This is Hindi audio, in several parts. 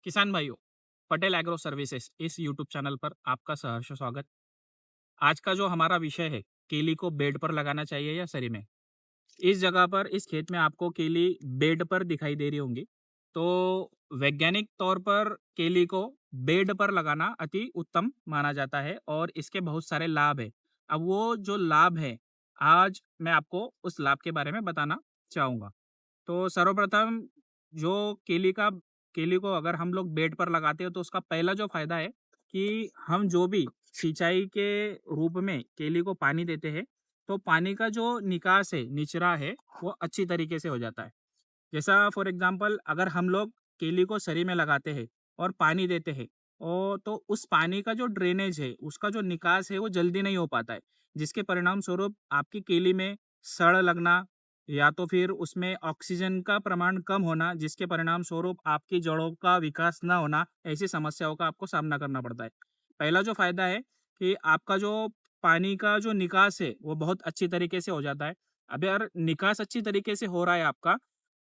किसान भाइयों, पटेल एग्रो सर्विसेज इस यूट्यूब चैनल पर आपका सहर्ष स्वागत। आज का जो हमारा विषय है, केली को बेड पर लगाना चाहिए या सरी में। इस जगह पर इस खेत में आपको केली बेड पर दिखाई दे रही होंगी। तो वैज्ञानिक तौर पर केली को बेड पर लगाना अति उत्तम माना जाता है और इसके बहुत सारे लाभ है। अब वो जो लाभ है, आज मैं आपको उस लाभ के बारे में बताना चाहूँगा। तो सर्वप्रथम जो केली का केली को अगर हम लोग बेड पर लगाते हो तो उसका पहला जो फायदा है कि हम जो भी सिंचाई के रूप में केली को पानी देते हैं, तो पानी का जो निकास है, निचरा है, वो अच्छी तरीके से हो जाता है। जैसा फॉर एग्जांपल अगर हम लोग केली को सरी में लगाते हैं और पानी देते हैं और तो उस पानी का जो ड्रेनेज है, उसका जो निकास है वो जल्दी नहीं हो पाता है, जिसके परिणाम स्वरूप आपकी केली में सड़ लगना या तो फिर उसमें ऑक्सीजन का प्रमाण कम होना, जिसके परिणाम स्वरूप आपकी जड़ों का विकास ना होना, ऐसी समस्याओं का आपको सामना करना पड़ता है। पहला जो फायदा है कि आपका जो पानी का जो निकास है वो बहुत अच्छी तरीके से हो जाता है। अगर निकास अच्छी तरीके से हो रहा है आपका,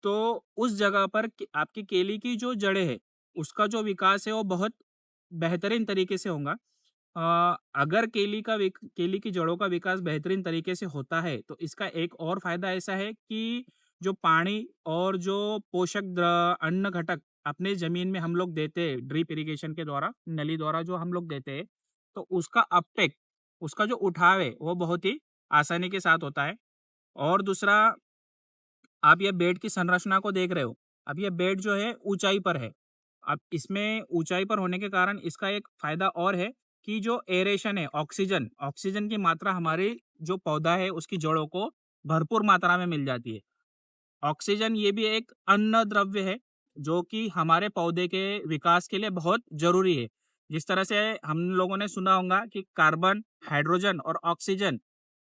तो उस जगह पर आपकी केली की जो जड़ें हैं, उसका जो विकास है वो बहुत बेहतरीन तरीके से होगा। अगर केली की जड़ों का विकास बेहतरीन तरीके से होता है, तो इसका एक और फायदा ऐसा है कि जो पानी और जो अन्न घटक अपने जमीन में हम लोग देते हैं ड्रिप इरिगेशन के द्वारा, नली द्वारा जो हम लोग देते हैं, तो उसका अपटेक, उसका जो उठाव है वो बहुत ही आसानी के साथ होता है। और दूसरा, आप ये बेड की संरचना को देख रहे हो। अब ये बेड जो है ऊंचाई पर है। अब इसमें ऊंचाई पर होने के कारण इसका एक फायदा और है कि जो एरेशन है, ऑक्सीजन ऑक्सीजन की मात्रा हमारी जो पौधा है उसकी जड़ों को भरपूर मात्रा में मिल जाती है। ऑक्सीजन ये भी एक अन्न द्रव्य है जो कि हमारे पौधे के विकास के लिए बहुत जरूरी है। जिस तरह से हम लोगों ने सुना होगा कि कार्बन, हाइड्रोजन और ऑक्सीजन,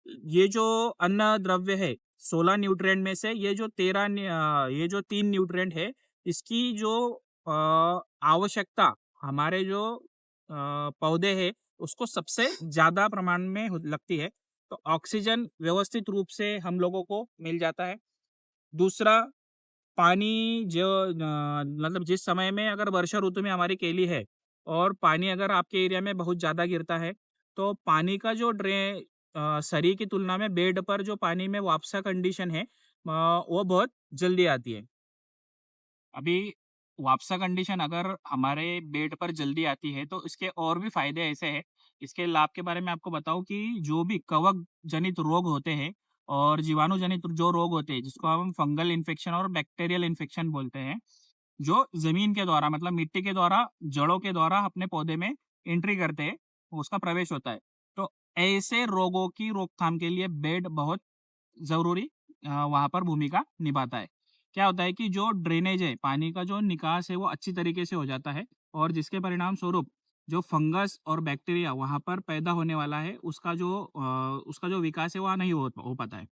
ये जो अन्न द्रव्य है, 16 न्यूट्रिएंट में से ये जो 3 न्यूट्रिएंट है, इसकी जो आवश्यकता हमारे जो पौधे हैं, उसको सबसे ज़्यादा प्रमाण में लगती है। तो ऑक्सीजन व्यवस्थित रूप से हम लोगों को मिल जाता है। दूसरा, पानी जो मतलब जिस समय में अगर वर्षा ऋतु में हमारी केली है और पानी अगर आपके एरिया में बहुत ज़्यादा गिरता है, तो पानी का जो सरी की तुलना में बेड पर जो पानी में वापसा कंडीशन है, वो बहुत जल्दी आती है। अभी वापसा कंडीशन अगर हमारे बेड पर जल्दी आती है तो इसके और भी फायदे ऐसे हैं। इसके लाभ के बारे में आपको बताऊं कि जो भी कवक जनित रोग होते हैं और जीवाणु जनित जो रोग होते हैं, जिसको हम फंगल इन्फेक्शन और बैक्टीरियल इन्फेक्शन बोलते हैं, जो जमीन के द्वारा मतलब मिट्टी के द्वारा, जड़ों के द्वारा अपने पौधे में एंट्री करते हैं, उसका प्रवेश होता है। तो ऐसे रोगों की रोकथाम के लिए बेड बहुत ज़रूरी वहाँ पर भूमिका निभाता है। क्या होता है कि जो ड्रेनेज है, पानी का जो निकास है वो अच्छी तरीके से हो जाता है और जिसके परिणाम स्वरूप जो फंगस और बैक्टीरिया वहाँ पर पैदा होने वाला है, उसका जो विकास है वहाँ नहीं हो पाता है।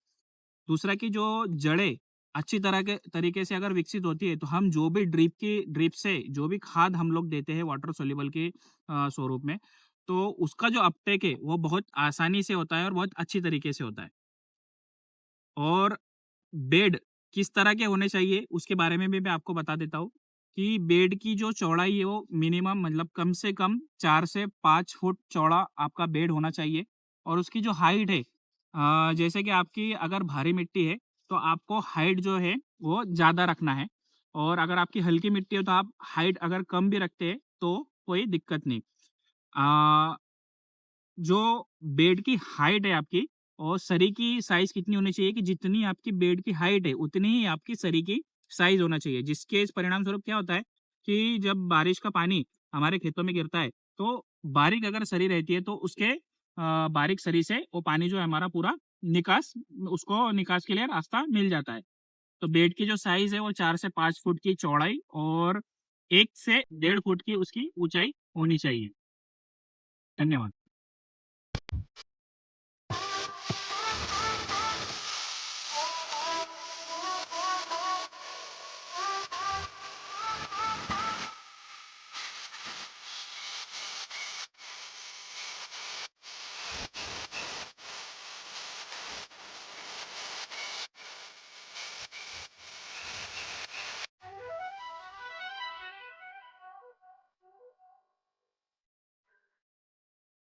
दूसरा कि जो जड़ें अच्छी तरह के तरीके से अगर विकसित होती है, तो हम जो भी ड्रिप से जो भी खाद हम लोग देते हैं वाटर सॉल्युबल के स्वरूप में, तो उसका जो अपटेक है वो बहुत आसानी से होता है और बहुत अच्छी तरीके से होता है। और बेड किस तरह के होने चाहिए उसके बारे में भी मैं आपको बता देता हूँ कि बेड की जो चौड़ाई है वो मिनिमम मतलब कम से कम 4 से 5 फुट चौड़ा आपका बेड होना चाहिए। और उसकी जो हाइट है, जैसे कि आपकी अगर भारी मिट्टी है तो आपको हाइट जो है वो ज़्यादा रखना है, और अगर आपकी हल्की मिट्टी है तो आप हाइट अगर कम भी रखते हैं तो कोई दिक्कत नहीं। जो बेड की हाइट है आपकी, और सरी की साइज़ कितनी होनी चाहिए कि जितनी आपकी बेड की हाइट है, उतनी ही आपकी सरी की साइज़ होना चाहिए। जिसके इस परिणाम स्वरूप क्या होता है कि जब बारिश का पानी हमारे खेतों में गिरता है, तो बारीक अगर सरी रहती है तो उसके बारीक सरी से वो पानी जो है हमारा पूरा निकास उसको निकास के लिए रास्ता मिल जाता है। तो बेड की जो साइज़ है वो 4 से 5 फुट की चौड़ाई और 1 से 1.5 फुट की उसकी ऊँचाई होनी चाहिए। धन्यवाद।